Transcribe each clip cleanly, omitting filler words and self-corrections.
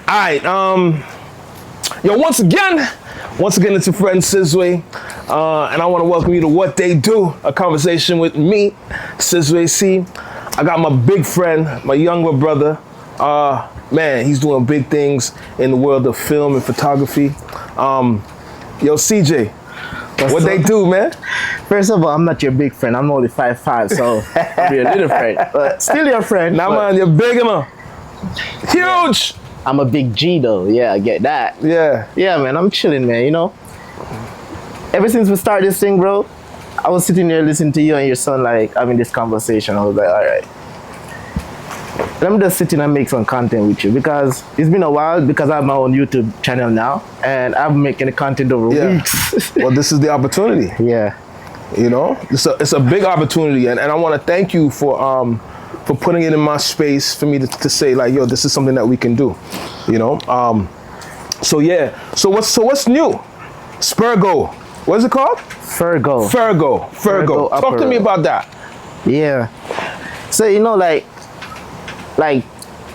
Alright, yo, once again, it's your friend Cj, and I want to welcome you to What They Do, a conversation with me, Cj C. I got my big friend, my younger brother. Man, he's doing big things in the world of film and photography. Yo, Cj, what they do, man? First of all, I'm not your big friend. I'm only 5'5", so I'm your little friend, but still your friend. Nah, man, you're big, man. Huge. I'm a big G though. Yeah, I get that. Yeah, man. I'm chilling, man. You know, ever since we started this thing, bro, I was sitting there listening to you and your son, like having this conversation. I was like, all right, let me just sit in and make some content with you, because it's been a while, because I have my own YouTube channel now and I'm making the content over weeks. Well, this is the opportunity. Yeah. You know, it's a big opportunity, and I want to thank you for putting it in my space for me to say, like, yo, this is something that we can do. You know, so yeah. So what's new? Spurgo. What is it called? Fergo. Talk to me about that. Yeah. So you know, like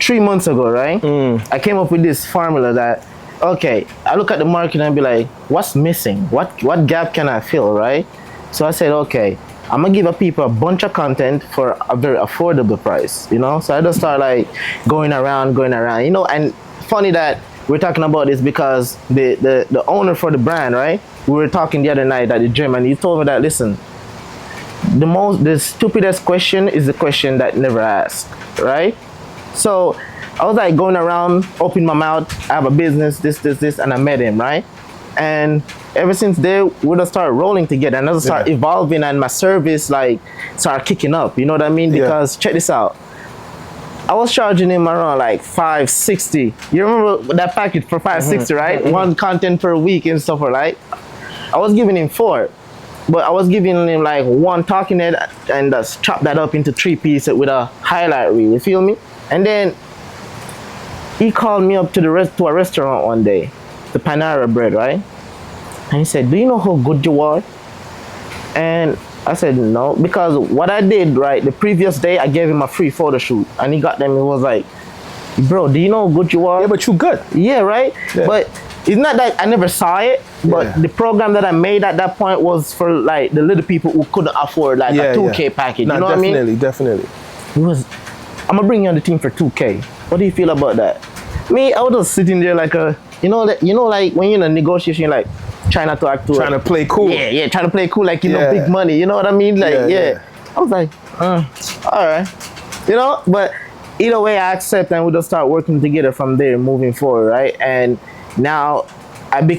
3 months ago, right? I came up with this formula that, okay, I look at the market and be like, what's missing? What gap can I fill, right? So I said, okay, I'm gonna give people a bunch of content for a very affordable price, you know? So I just start like going around, you know, and funny that we're talking about this because the owner for the brand, right? We were talking the other night at the gym and he told me that, listen, the stupidest question is the question that never asked, right? So I was like going around, opening my mouth, I have a business, this, and I met him, right? And ever since there, we just start rolling together and I just start evolving, and my service like start kicking up, you know what I mean? Because check this out. I was charging him around like $560. You remember that package for $560, right? One content per week and stuff, right? I was giving him 4. But I was giving him like 1 talking head and just chop that up into 3 pieces with a highlight reel, you feel me? And then he called me up to a restaurant one day, the Panera Bread, right? And he said, do you know how good you are? And I said, no, because what I did, right, the previous day, I gave him a free photo shoot and he got them. He was like, bro, do you know how good you are? Yeah, but you good. Yeah, right? Yeah. But it's not that I never saw it, but the program that I made at that point was for like the little people who couldn't afford like a 2K package. No, you know what I mean? Definitely. He was, I'm gonna bring you on the team for 2K. What do you feel about that? Me, I was just sitting there like a, like when you're in a negotiation, you're like trying not to act too. Trying to play cool. Yeah, trying to play cool, like, you know, big money. You know what I mean? Like, I was like, all right. You know, but either way, I accept and we just start working together from there, moving forward, right? And now I've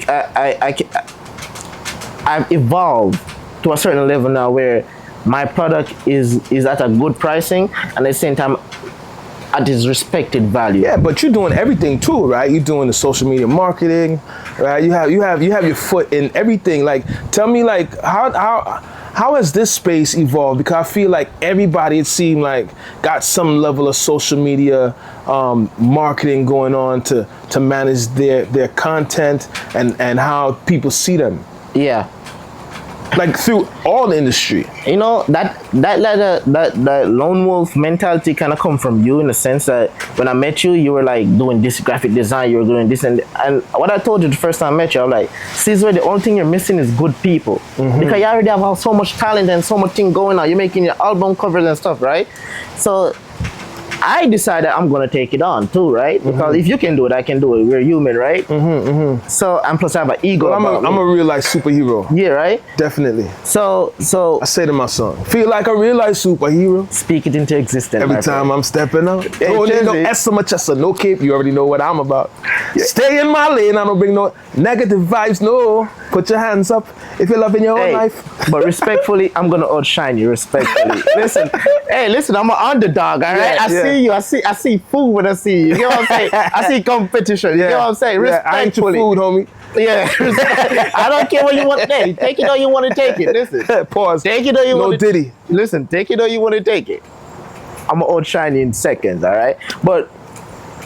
evolved to a certain level now where my product is at a good pricing and at the same time at its respected value. Yeah, but you're doing everything too, right? You're doing the social media marketing, right? You have your foot in everything. Like, tell me, like, how has this space evolved? Because I feel like everybody, it seemed like, got some level of social media marketing going on to manage their content and how people see them. Yeah. Like through all the industry. You know, that lone wolf mentality kind of come from you, in the sense that when I met you, you were like doing this graphic design, you were doing this, and what I told you the first time I met you, I'm like, Cesar, the only thing you're missing is good people. Because you already have so much talent and so much thing going on. You're making your album covers and stuff, right? So I decided I'm gonna take it on too, right? Because if you can do it, I can do it. We're human, right? So, and plus I have an ego. Well, I'm a real life superhero. Yeah, right? Definitely. So I say to my son, feel like a real life superhero. Speak it into existence. Every time I'm stepping out. No S so much as a no cape. You already know what I'm about. Yeah. Stay in my lane. I don't bring no negative vibes. No. Put your hands up if you're loving your own life. But respectfully, I'm gonna outshine you. Respectfully. Listen, I'm an underdog. All right. I see you. I see food when I see you. You know what I'm saying? I see competition. You know what I'm saying? Respectfully. I ain't your food, homie. Yeah. I don't care what you want. Hey, take it or you want to take it. Listen. Pause. Take it or you want to. No Diddy. Listen. Take it or you want to take it. I'm gonna outshine you in seconds. All right. But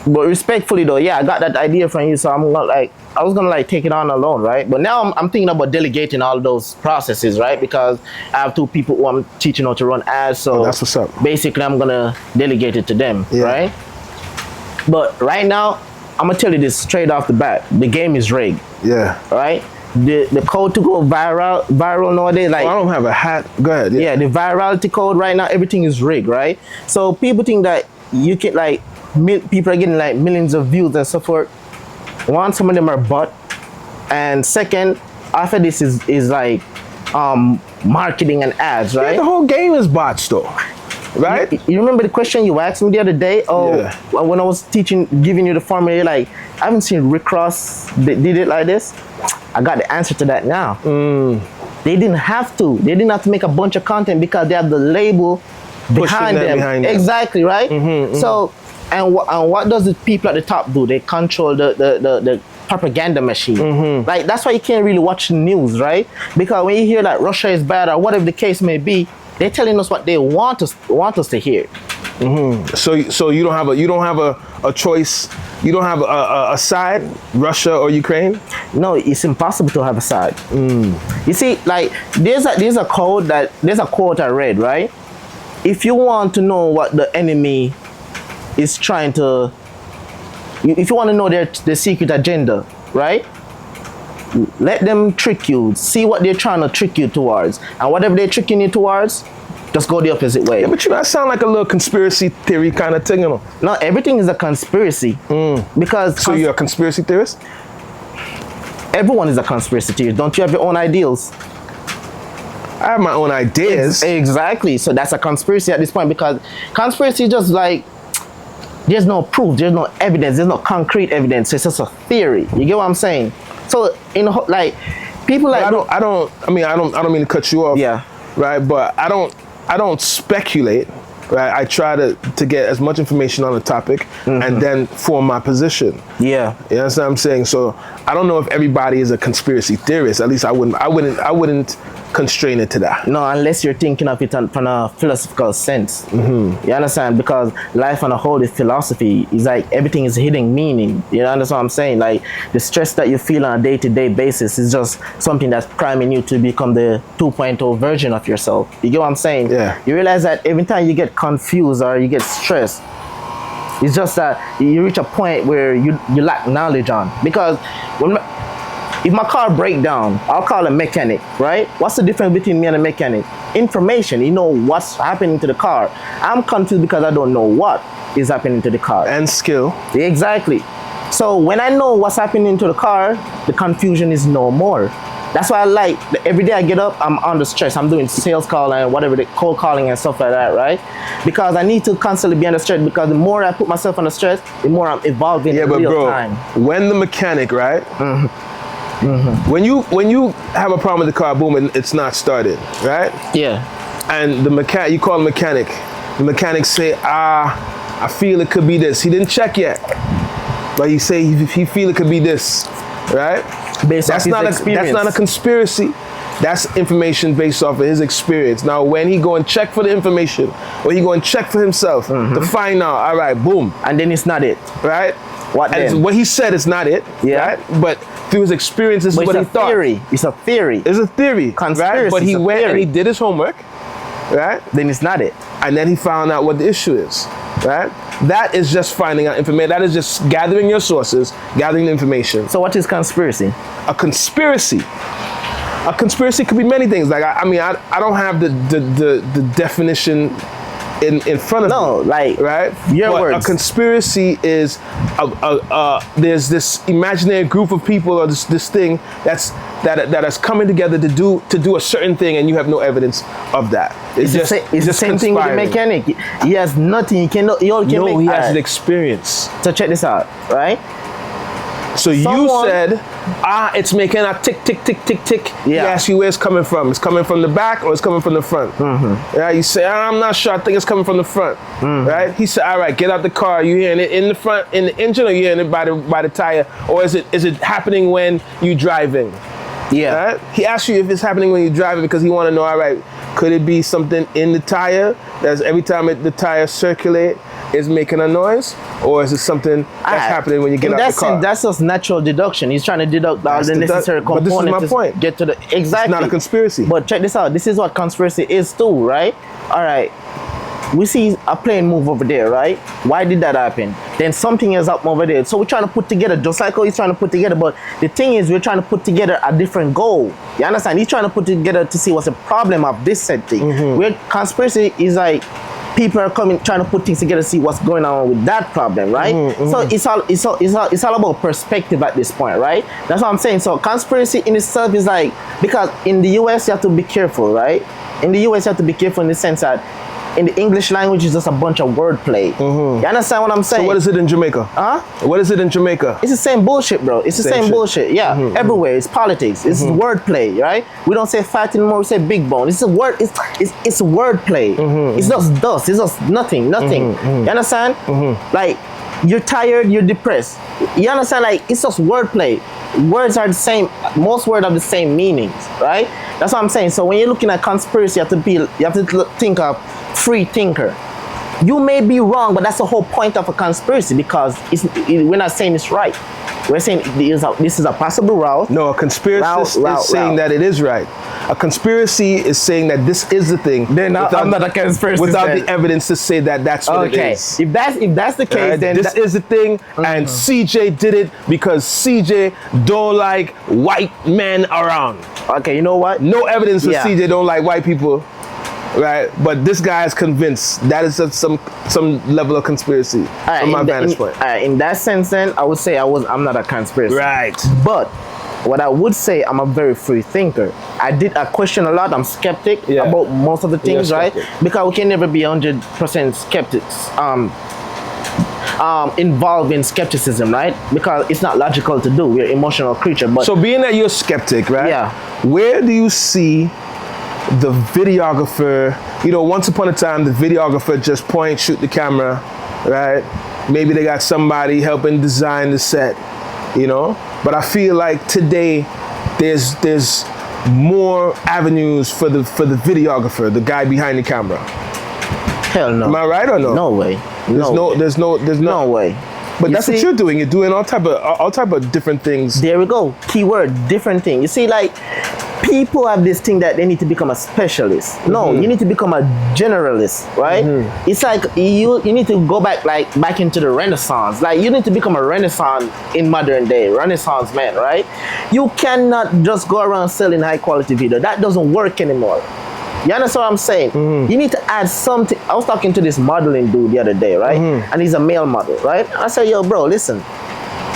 respectfully though, yeah, I got that idea from you, so I'm not like, I was gonna like take it on alone, right? But now I'm thinking about delegating all those processes, right? Because I have 2 people who I'm teaching how to run ads, so that's what's up. Basically I'm gonna delegate it to them, right? But right now I'm gonna tell you this straight off the bat. The game is rigged. Yeah. Right? The code to go viral nowadays, like I don't have a hat. Go ahead. yeah, the virality code right now, everything is rigged, right? So people think that you can like people are getting like millions of views and so forth. One, some of them are bot, and second, after this is like marketing and ads, right? Yeah, the whole game is bots though. Right? You remember the question you asked me the other day? Oh, Yeah. when I was giving you the formula, you're like, I haven't seen Rick Ross did it like this. I got the answer to that now. They didn't have to. They didn't have to make a bunch of content because they have the label behind them. Exactly, right? So, and what does the people at the top do? They control the propaganda machine. Like, that's why you can't really watch the news, right? Because when you hear that Russia is bad or whatever the case may be, they're telling us what they want us to hear. So you don't have a choice. You don't have a side, Russia or Ukraine. No, it's impossible to have a side. You see, like there's a quote I read, right? If you want to know what the enemy is trying to, if you want to know their secret agenda, right? Let them trick you. See what they're trying to trick you towards, and whatever they're tricking you towards, just go the opposite way. Yeah, but that sound like a little conspiracy theory kind of thing, you know? No, everything is a conspiracy. Because so you're a conspiracy theorist? Everyone is a conspiracy theorist. Don't you have your own ideals? I have my own ideas. Exactly. So that's a conspiracy at this point, because conspiracy is just like, there's no proof, there's no evidence, there's no concrete evidence. It's just a theory. You get what I'm saying? So like people like I don't mean to cut you off. Yeah. Right, but I don't speculate. Right, I try to get as much information on the topic and then form my position. Yeah. You know what I'm saying? So I don't know if everybody is a conspiracy theorist. At least I wouldn't constrain it to that. No, unless you're thinking of it from a philosophical sense. You understand? Because life on a whole is philosophy. It's like everything is hidden meaning. You understand what I'm saying? Like the stress that you feel on a day-to-day basis is just something that's priming you to become the 2.0 version of yourself. You get what I'm saying? Yeah. You realize that every time you get confused or you get stressed, it's just that you reach a point where you lack knowledge on. Because if my car breaks down, I'll call a mechanic, right? What's the difference between me and a mechanic? Information. You know what's happening to the car. I'm confused because I don't know what is happening to the car. And skill. Exactly. So when I know what's happening to the car, the confusion is no more. That's why I like, every day I get up, I'm under stress. I'm doing sales call and whatever, the cold calling and stuff like that, right? Because I need to constantly be under stress, because the more I put myself under stress, the more I'm evolving in real time. When the mechanic, right? When you have a problem with the car, boom, and it's not started, right? Yeah. And the mechanic, you call the mechanic say, I feel it could be this. He didn't check yet, but he say he feel it could be this, right? That's not a conspiracy. That's information based off of his experience. Now, when he go and check for the information, or he go and check for himself to find out, all right, boom, and then it's not it, right? What then? And what he said is not it, yeah. Right? But through his experience, this is what he thought. Theory. It's a theory. It's a theory, Conspiracy. right? But he went theory. and he did his homework, right? Then it's not it. And then he found out what the issue is, right? That is just finding out information. That is just gathering your sources, gathering the information. So what is conspiracy? A conspiracy could be many things. Like I don't have the definition in front of me. No, like right. Your but words. A conspiracy is there's this imaginary group of people or this thing that is coming together to do a certain thing, and you have no evidence of that. It's the same thing with the mechanic. He has nothing. He cannot. He has an experience. So check this out, right? So you said, it's making a tick, tick, tick, tick, tick. Yeah. He asks you where it's coming from. It's coming from the back or it's coming from the front. Yeah, you say, I'm not sure. I think it's coming from the front. Right? He said, all right, get out the car. You hearing it in the front, in the engine, or you hearing it by the tire? Or is it happening when you driving? Yeah. Right? He asked you if it's happening when you're driving because he want to know, all right, could it be something in the tire that's every time the tire circulate is making a noise, or is it something that's happening when you get out the car? That's just natural deduction. He's trying to deduct all the necessary components. But this is my point. Get to the exactly. It's not a conspiracy. But check this out. This is what conspiracy is too, right? All right. we see a plane move over there, right? Why did that happen? Then something else up over there. So we're trying to put together, just like how he's trying to put together, but the thing is, we're trying to put together a different goal. You understand? He's trying to put together to see what's the problem of this set thing. Where conspiracy is like, people are coming trying to put things together to see what's going on with that problem, right? So it's all about perspective at this point, right? That's what I'm saying. So conspiracy in itself is like, because in the US you have to be careful, right? In the US you have to be careful in the sense that in the English language it's just a bunch of wordplay. You understand what I'm saying? So what is it in Jamaica? Huh? What is it in Jamaica? It's the same bullshit, bro. It's the same shit. bullshit. Yeah, everywhere. It's politics. It's wordplay, right? We don't say fat anymore. We say big bone. It's a word. It's wordplay. It's just dust. It's just nothing. You understand? Like, you're tired. You're depressed. You understand? Like, it's just wordplay. Words are the same. Most words have the same meanings, right? That's what I'm saying. So when you're looking at conspiracy, you have to think of free thinker. You may be wrong, but that's the whole point of a conspiracy, because we're not saying it's right. We're saying this is a possible route. No, a conspiracist is saying that it is right. A conspiracy is saying that this is the thing. Then I'm not a conspiracy. Without the evidence to say that that's what it is. If that's the case, then this is the thing, and CJ did it because CJ don't like white men around. Okay, you know what? No evidence that CJ don't like white people. Right, but this guy is convinced. That is some level of conspiracy from my vantage point. In that sense, then I would say I'm not a conspiracy. Right. But what I would say, I'm a very free thinker. I question a lot. I'm skeptic about most of the things, right? Because we can never be 100% skeptics. Involved in skepticism, right? Because it's not logical to do. We're emotional creature. But so being that you're a skeptic, right? Yeah. Where do you see the videographer, once upon a time, the videographer just shoot the camera, right? Maybe they got somebody helping design the set, But I feel like today, there's more avenues for the videographer, the guy behind the camera. Hell no. Am I right or no? No way. There's no way. But that's what you're doing. You're doing all type of different things. There we go. Keyword, different thing. You see, like, people have this thing that they need to become a specialist. No, you need to become a generalist, right? It's like you need to go back into the Renaissance. Like, you need to become a Renaissance in modern day, Renaissance man, right? You cannot just go around selling high quality video. That doesn't work anymore. You understand what I'm saying? You need to add something. I was talking to this modeling dude the other day, right? And he's a male model, right? I said, yo, bro, listen.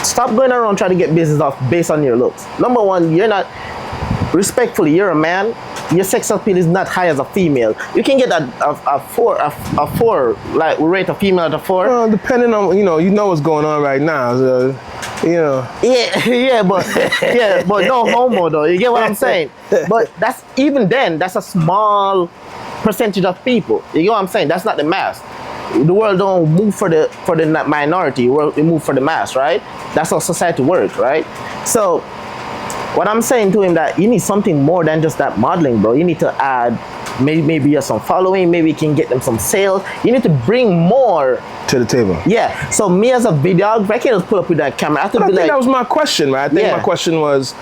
Stop going around trying to get business off based on your looks. Number one, respectfully, you're a man. Your sex appeal is not high as a female. You can get a four, like we rate a female at a 4. Well, depending on you know what's going on right now. So, but no homo though. You get what I'm saying? But that's a small percentage of people. You get what I'm saying? That's not the mass. The world don't move for the minority. We move for the mass, right? That's how society works, right? So what I'm saying to him, that you need something more than just that modeling, bro. You need to add maybe you have some following, maybe you can get them some sales. You need to bring more to the table. Yeah. So me as a videographer, I can't just pull up with that camera. I think that was my question, right? I think my question was,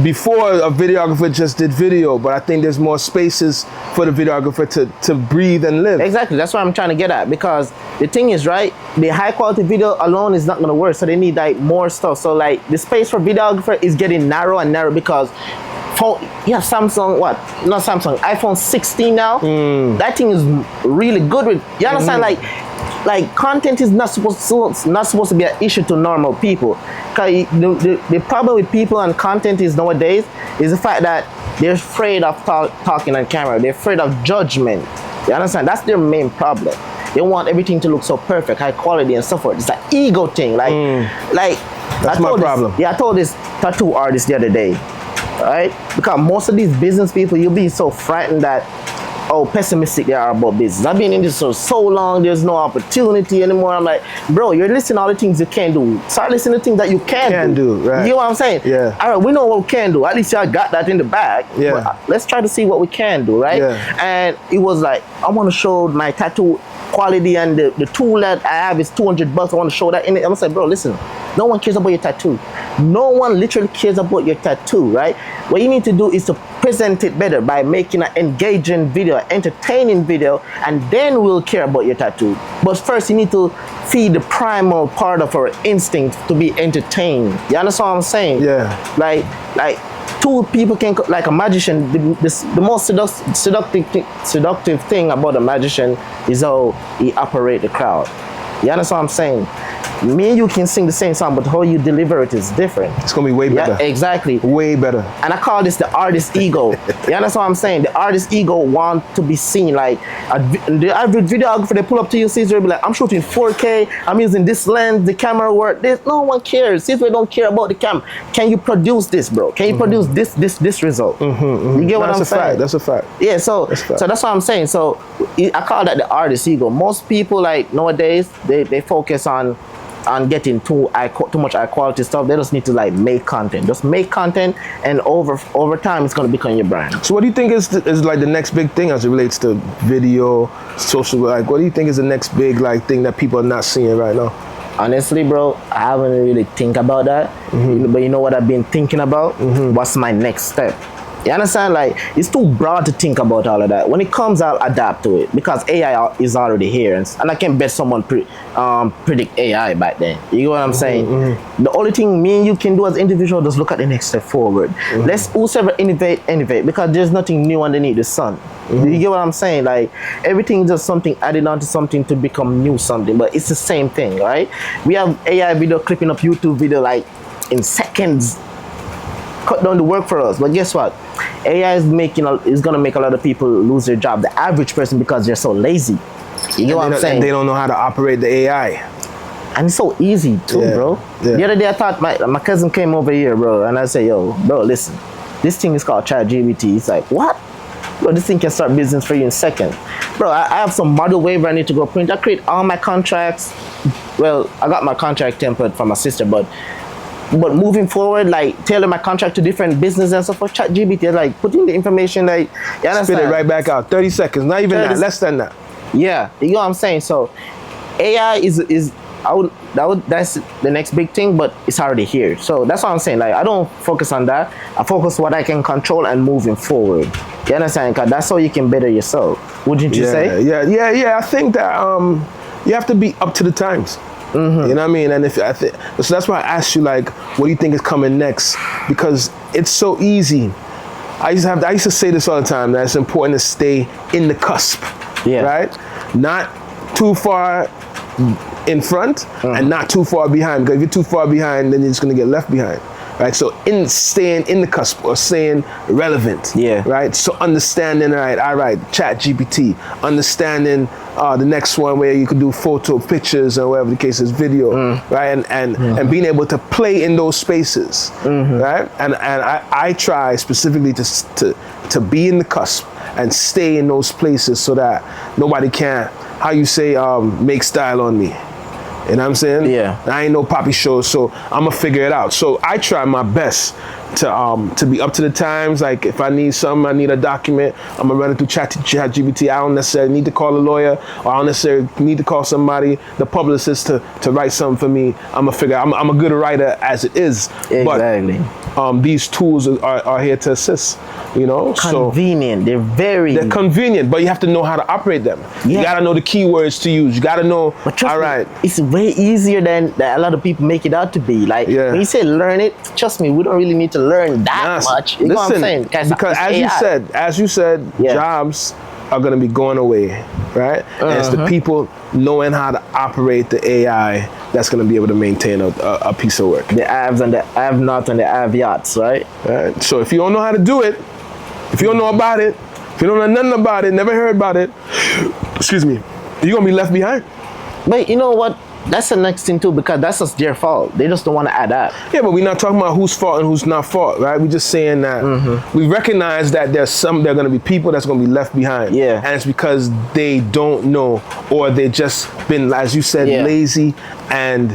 before a videographer just did video, but I think there's more spaces for the videographer to breathe and live. Exactly, that's what I'm trying to get at, because the thing is, right, the high quality video alone is not going to work, so they need like more stuff. So like the space for videographer is getting narrow and narrow, because iPhone 16 now, that thing is really good with, you understand, like content is not supposed to be an issue to normal people. Cause the problem with people and content is nowadays is the fact that they're afraid of talking on camera. They're afraid of judgment. You understand? That's their main problem. They want everything to look so perfect, high quality and so forth. It's an ego thing. That's my problem. I told this tattoo artist the other day, right? Because most of these business people, you'll be so frightened that pessimistic they are about business. I've been in this for so long, there's no opportunity anymore. I'm like, bro, you're listing all the things you can do. Start listening to things that you can do. Right. You know what I'm saying? Yeah. All right, we know what we can do. At least y'all got that in the bag. Yeah. But let's try to see what we can do, right? Yeah. And it was like, I want to show my tattoo quality, and the tool that I have is $200. I want to show that in it. I'm gonna say, bro, listen, no one cares about your tattoo. No one literally cares about your tattoo, right? What you need to do is to present it better by making an engaging video, entertaining video, and then we'll care about your tattoo. But first, you need to feed the primal part of our instinct to be entertained. You understand what I'm saying? Yeah. Like two people can, like a magician, the most seductive thing about a magician is how he operates the crowd. You understand what I'm saying? Me and you can sing the same song, but how you deliver it is different. It's gonna be way better. Yeah, exactly. Way better. And I call this the artist ego. You understand what I'm saying? The artist ego want to be seen. Like the average videographer, they pull up to you, Cj, be like, I'm shooting 4K, I'm using this lens, the camera work. No one cares. Cj don't care about the cam. Can you produce this, bro? Can you produce this result? You get what I'm saying? That's a fact. Yeah, so that's what I'm saying. So I call that the artist ego. Most people, like nowadays, they focus on getting too much high quality stuff. They just need to like make content. Just make content, and over time, it's gonna become your brand. So what do you think is like the next big thing as it relates to video, social? Like, what do you think is the next big like thing that people are not seeing right now? Honestly, bro, I haven't really think about that. But you know what I've been thinking about? What's my next step? You understand? Like, it's too broad to think about all of that. When it comes, I'll adapt to it because AI is already here, and I can bet someone predict AI back then. You get what I'm saying? The only thing me and you can do as individuals is look at the next step forward. Let's whosoever innovate, because there's nothing new underneath the sun. You get what I'm saying? Like, everything is just something added onto something to become new something, but it's the same thing, right? We have AI video clipping up YouTube video like in seconds. Cut down the work for us, but guess what? AI is gonna make a lot of people lose their job. The average person, because they're so lazy. You know what I'm saying? They don't know how to operate the AI. And it's so easy too, bro. The other day I thought my cousin came over here, bro, and I said, yo, bro, listen, this thing is called Chat.gpt. He's like, what? Bro, this thing can start business for you in seconds. Bro, I have some model waiver I need to go print. I create all my contracts. Well, I got my contract template from my sister, but moving forward, like tailor my contract to different business and stuff for Chat.gpt, like put in the information, like, you understand? Spit it right back out. 30 seconds, not even that, less than that. Yeah, you know what I'm saying? So AI that's the next big thing, but it's already here. So that's what I'm saying. Like, I don't focus on that. I focus what I can control and moving forward. You understand? Because that's how you can better yourself. Wouldn't you say? Yeah. I think that you have to be up to the times. You know what I mean? And so that's why I asked you, like, what do you think is coming next? Because it's so easy. I used to say this all the time, that it's important to stay in the cusp. Yeah. Right? Not too far in front and not too far behind. Because if you're too far behind, then you're just gonna get left behind. Right, so staying in the cusp or staying relevant. Yeah. Right. So understanding, all right, Chat.gpt, understanding the next one where you could do photo, pictures, or whatever the case is, video, right, and being able to play in those spaces, right, and I try specifically to be in the cusp and stay in those places so that nobody can, how you say, make style on me. You know what I'm saying? Yeah. I ain't no poppy show, so I'm gonna figure it out. So I try my best to be up to the times. Like, if I need something, I need a document, I'm gonna run it through Chat.gpt. I don't necessarily need to call a lawyer, or I don't necessarily need to call somebody, the publicist, to write something for me. I'm a good writer as it is. Exactly. But these tools are here to assist. You know, convenient. They're convenient, but you have to know how to operate them. You gotta know the keywords to use. You gotta know. But trust me, it's way easier than a lot of people make it out to be. Like, when you say learn it, trust me, we don't really need to learn that much. You know what I'm saying? Because as you said, jobs are gonna be going away, right? And it's the people knowing how to operate the AI that's gonna be able to maintain a piece of work. The haves and the have-nots and the have-yachts, right? So if you don't know how to do it, if you don't know about it, if you don't know nothing about it, never heard about it, excuse me, you're gonna be left behind. But you know what? That's the next thing too, because that's just their fault. They just don't want to adapt. Yeah, but we're not talking about who's fault and who's not fault, right? We're just saying that we recognize that there are gonna be people that's gonna be left behind. Yeah. And it's because they don't know, or they just been, as you said, lazy and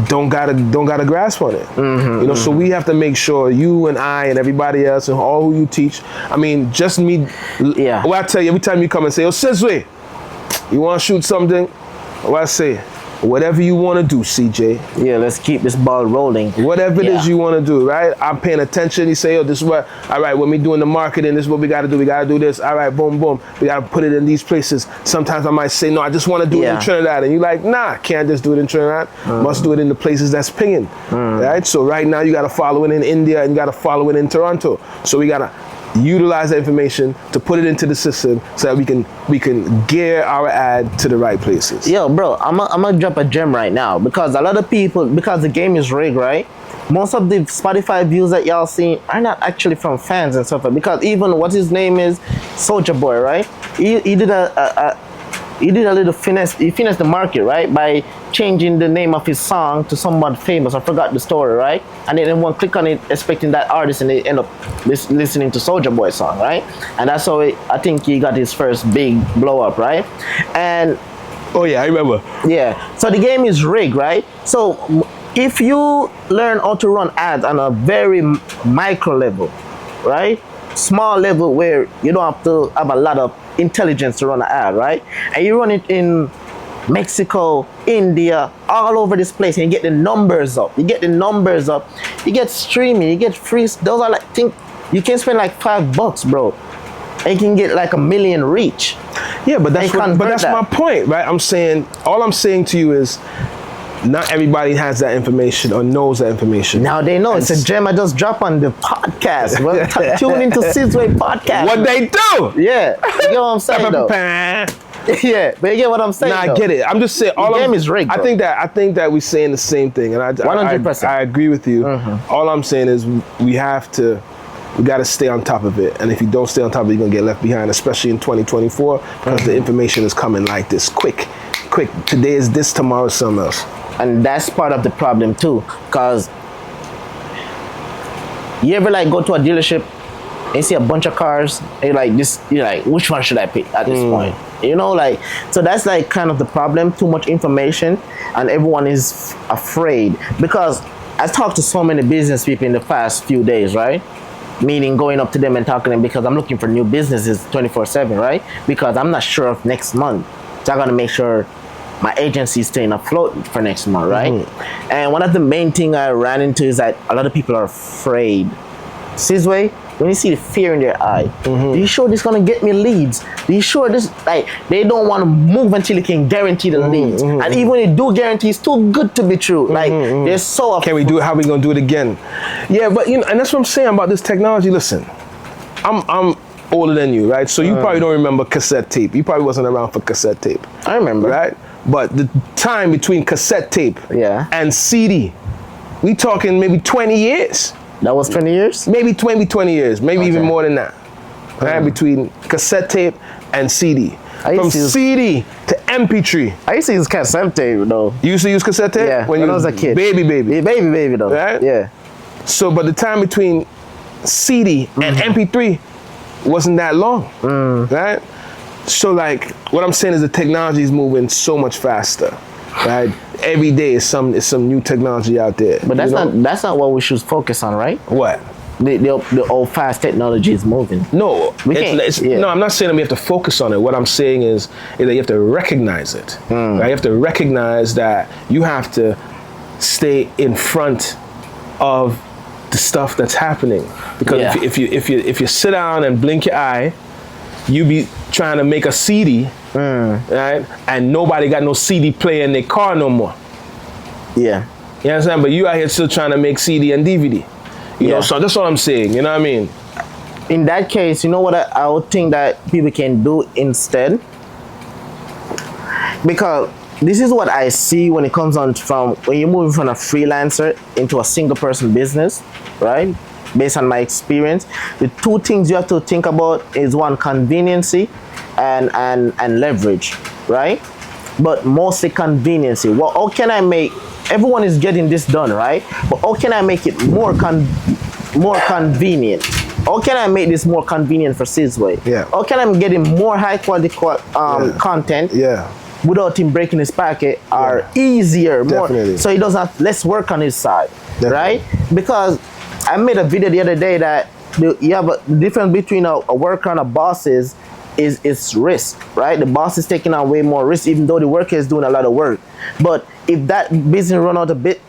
don't got a grasp on it. You know, so we have to make sure, you and I and everybody else and all who you teach. I mean, just me. What I tell you every time you come and say, "Oh, Cz, you want to shoot something?" What I say, whatever you want to do, CJ. Yeah, let's keep this ball rolling. Whatever it is you want to do, right? I'm paying attention. You say, yo, this is what, all right, when we doing the marketing, this is what we got to do. We got to do this. All right, boom, boom. We got to put it in these places. Sometimes I might say, no, I just want to do it in Trinidad. And you're like, nah, can't just do it in Trinidad. Must do it in the places that's pinging, right? So right now you got to follow it in India and you got to follow it in Toronto. So we got to utilize that information to put it into the system so that we can gear our ad to the right places. Yo, bro, I'm gonna drop a gem right now because a lot of people, because the game is rigged, right? Most of the Spotify views that y'all see are not actually from fans and stuff. Because even what his name is, Soulja Boy, right? He did a little finesse. He finessed the market, right, by changing the name of his song to someone famous. I forgot the story, right? And then everyone click on it expecting that artist, and they end up listening to Soulja Boy's song, right? And that's how I think he got his first big blow up, right? And oh yeah, I remember. Yeah. So the game is rigged, right? So if you learn how to run ads on a very micro level, right? Small level where you don't have to have a lot of intelligence to run an ad, right? And you run it in Mexico, India, all over this place, and you get the numbers up. You get streaming, you get free. Those are like, think you can spend like $5, bro, and you can get like 1 million reach. Yeah, but that's my point, right? All I'm saying to you is, not everybody has that information or knows that information. Now they know. It's a gem I just dropped on the podcast. Well, tune into Cj.clickz podcast. What they do? Yeah, you get what I'm saying though. Yeah, but you get what I'm saying. Nah, I get it. I'm just saying. The game is rigged. I think that we're saying the same thing, and 100%. I agree with you. All I'm saying is we got to stay on top of it, and if you don't stay on top of it, you're gonna get left behind, especially in 2024, because the information is coming like this, quick. Today is this, tomorrow is something else. And that's part of the problem too, because you ever like go to a dealership and see a bunch of cars and you're like, which one should I pick at this point? You know, like, so that's like kind of the problem, too much information, and everyone is afraid. Because I've talked to so many business people in the past few days, right? Meaning going up to them and talking to them because I'm looking for new businesses 24/7, right? Because I'm not sure of next month. So I gotta make sure my agency is staying afloat for next month, right? And one of the main thing I ran into is that a lot of people are afraid. Sizway, when you see the fear in their eye, are you sure this gonna get me leads? Are you sure this, like, they don't want to move until you can guarantee the leads. And even when you do guarantee, it's too good to be true. Like, they're so Can we do it? How we gonna do it again? Yeah, but you know, and that's what I'm saying about this technology. Listen, I'm older than you, right? So you probably don't remember cassette tape. You probably wasn't around for cassette tape. I remember. Right? But the time between cassette tape and CD, we talking maybe 20 years. That was 20 years? Maybe 20 years, maybe even more than that. Right? Between cassette tape and CD. From CD to MP3. I used to use cassette tape though. You used to use cassette tape? Yeah, when I was a kid. Baby. Yeah, baby though. Right? Yeah. So, but the time between CD and MP3 wasn't that long, right? So like, what I'm saying is the technology is moving so much faster, right? Every day is some new technology out there. But that's not what we should focus on, right? What? The old fast technology is moving. No, no, I'm not saying that we have to focus on it. What I'm saying is that you have to recognize it. Right? You have to recognize that you have to stay in front of the stuff that's happening. Because if you sit down and blink your eye, you be trying to make a CD, right? And nobody got no CD player in their car no more. Yeah. You understand? But you out here still trying to make CD and DVD. You know, so that's what I'm saying. You know what I mean? In that case, you know what I would think that people can do instead? Because this is what I see when it comes on from when you move from a freelancer into a single person business, right? Based on my experience, the two things you have to think about is one, conveniency and leverage, right? But mostly conveniency. Well, how can I make, everyone is getting this done, right? But how can I make it more convenient? How can I make this more convenient for Sizway? Yeah. How can I get him more high quality content? Yeah. Without him breaking his packet, or easier, Definitely. more, so he doesn't have less work on his side, right? Because I made a video the other day that you have a difference between a worker and a boss is is risk, right? The boss is taking on way more risk, even though the worker is doing a lot of work. But if that business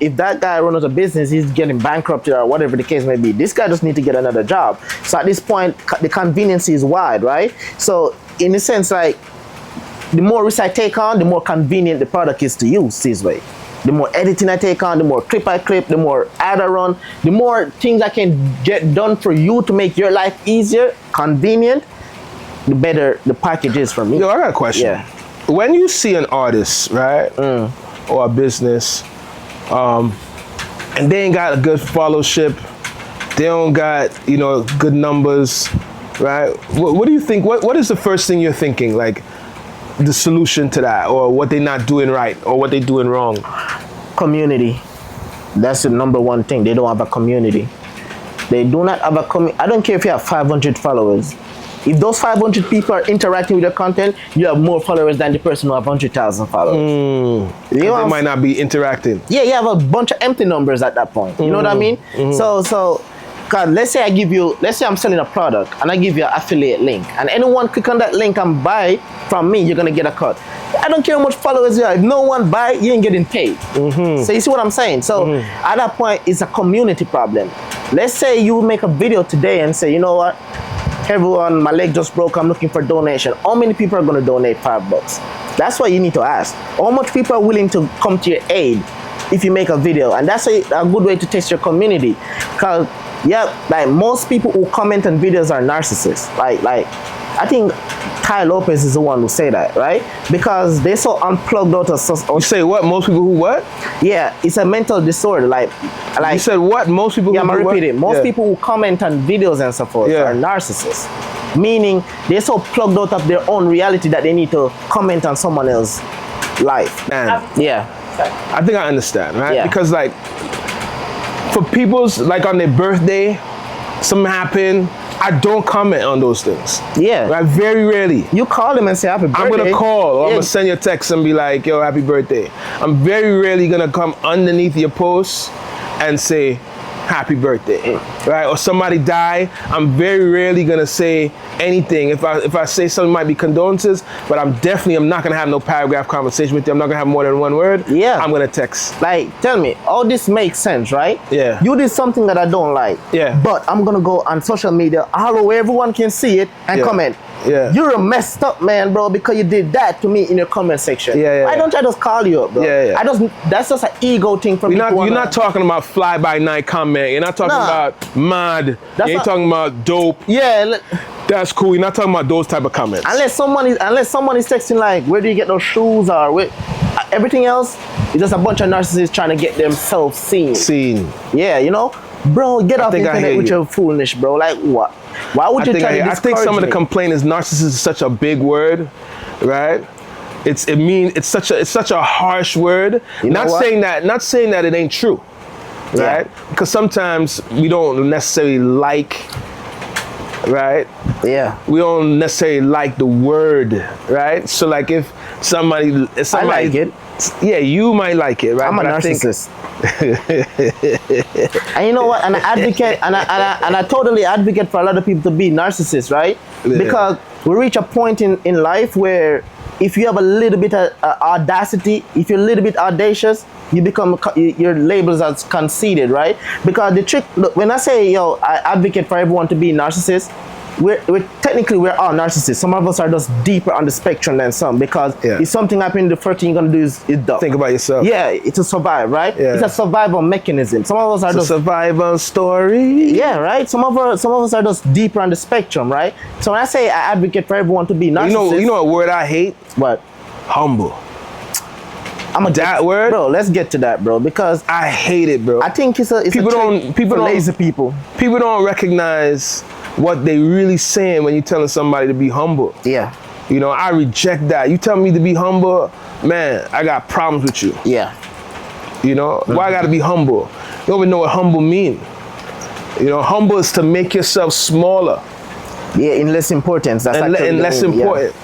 if that guy run out of business, he's getting bankrupted or whatever the case may be. This guy just need to get another job. So at this point, the convenience is wide, right? So in a sense, like, the more risk I take on, the more convenient the product is to use this way. The more editing I take on, the more clip I clip, the more ad I run, the more things I can get done for you to make your life easier, convenient, the better the package is for me. Yo, I got a question. Yeah. When you see an artist, right, or a business, and they ain't got a good followership, they don't got, you know, good numbers, right? What do you think? What is the first thing you're thinking? Like, the solution to that, or what they're not doing right, or what they're doing wrong? Community. That's the number one thing. They don't have a community. They do not have a community. I don't care if you have 500 followers. If those 500 people are interacting with your content, you have more followers than the person who have 100,000 followers. They might not be interacting. Yeah, you have a bunch of empty numbers at that point. You know what I mean? So, God, let's say I'm selling a product and I give you an affiliate link, and anyone click on that link and buy from me, you're gonna get a cut. I don't care how much followers you have. If no one buy, you ain't getting paid. So you see what I'm saying? So at that point, it's a community problem. Let's say you make a video today and say, you know what? Everyone, my leg just broke, I'm looking for donation. How many people are gonna donate $5? That's what you need to ask. How much people are willing to come to your aid if you make a video? And that's a good way to test your community. Because, yeah, like, most people who comment on videos are narcissists. Like I think Ty Lopez is the one who say that, right? Because they're so unplugged out of... You say what? Most people who what? Yeah, it's a mental disorder. Like you said what? Most people who I'm do gonna what? repeat it. Most people who comment on videos and so forth are narcissists. Meaning they're so plugged out of their own reality that they need to comment on someone else's life. Man. Yeah. I think I understand, right? Yeah. Because, like, for people's, like, on their birthday, something happened, I don't comment on those things. Yeah. Right? Very rarely. You call them and say happy birthday. I'm gonna call, or I'm gonna send you a text and be like, yo, happy birthday. I'm very rarely gonna come underneath your post and say happy birthday, right? Or somebody die, I'm very rarely gonna say anything. If I say something, might be condolences, but I'm not gonna have no paragraph conversation with you. I'm not gonna have more than one word. Yeah. I'm gonna text. Like, tell me, all this makes sense, right? Yeah. You did something that I don't like. Yeah. But I'm gonna go on social media, all where everyone can see it and comment. Yeah. You're a messed up man, bro, because you did that to me in your comment section. Why don't I just call you up, bro? That's just an ego thing for me. You're not talking about fly by night comment. You're not talking about mad. You ain't talking about dope. Yeah. That's cool. You're not talking about those type of comments. Unless someone is texting like, where do you get those shoes, or where, everything else is just a bunch of narcissists trying to get themselves seen. Yeah, you know, bro, get off the internet with your foolishness, bro. Like, what? Why would you try to discourage I think some of the me? complaint is narcissist is such a big word, right? It's such a harsh word. Not saying that it ain't true, right? Because sometimes we don't necessarily like, right? Yeah. We don't necessarily like the word, right? So, like, if somebody I like it. Yeah, you might like it, right? I'm a narcissist. And you know what? And I advocate, and I totally advocate for a lot of people to be narcissists, right? Yeah. Because we reach a point in life where if you have a little bit of audacity, if you're a little bit audacious, you become, your labels as conceited, right? Because the trick, look, when I say, yo, I advocate for everyone to be narcissists, we're all narcissists. Some of us are just deeper on the spectrum than some, because if something happens, the first thing you're gonna do is duck. Think about yourself. Yeah, it's a survive, right? Yeah. It's a survival mechanism. Some of us are just a survival story. Yeah, right. Some of us are just deeper on the spectrum, right? So when I say I advocate for everyone to be narcissists, you know a word I hate? What? Humble. Word, bro. Let's get to that, bro, because I hate it, bro. I think it's lazy people. People don't recognize what they really saying when you're telling somebody to be humble. Yeah. You know, I reject that. You tell me to be humble, man, I got problems with you. Yeah. You know, why I gotta be humble? You don't even know what humble mean. You know, humble is to make yourself smaller. Yeah, in less importance. That's and less important.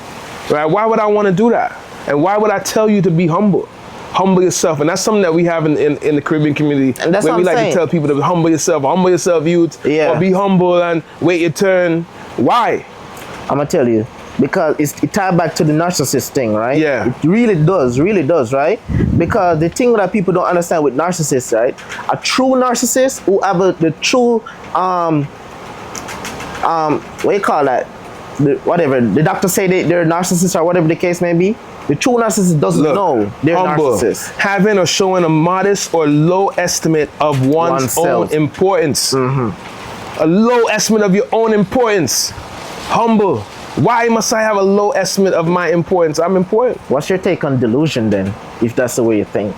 Yeah. Right? Why would I want to do that? And why would I tell you to be humble? Humble yourself. And that's something that we have in the Caribbean community. And that's where what we I'm like saying. to tell people to humble yourself, youth. Yeah. Or be humble and wait your turn. Why? I'm gonna tell you. because it ties back to the narcissist thing, right? Yeah. It really does, right? Because the thing that people don't understand with narcissists, right? A true narcissist who have the true what you call that? Whatever the doctor say they're narcissists or whatever the case may be. The true narcissist doesn't know they're humble, narcissists. having or showing a modest or low estimate of one's own Oneself. importance. A low estimate of your own importance. Humble. Why must I have a low estimate of my importance? I'm important. What's your take on delusion then, if that's the way you think?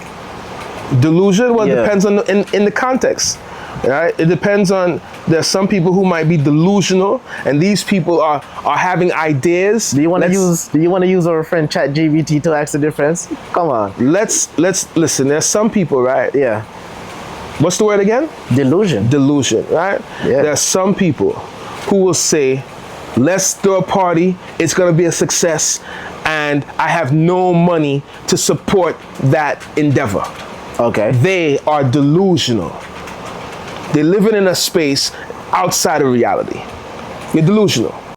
Delusion? Well, it Yeah. depends on in the context. Right? It depends on, there's some people who might be delusional, and these people are having ideas. Do you want to use our friend ChatGPT to ask the difference? Come on. Let's listen. There's some people, right? Yeah. What's the word again? Delusion. Delusion, right? Yeah. There's some people who will say, let's throw a party, it's gonna be a success, and I have no money to support that endeavor. Okay. They are delusional. They're living in a space outside of reality. You're delusional.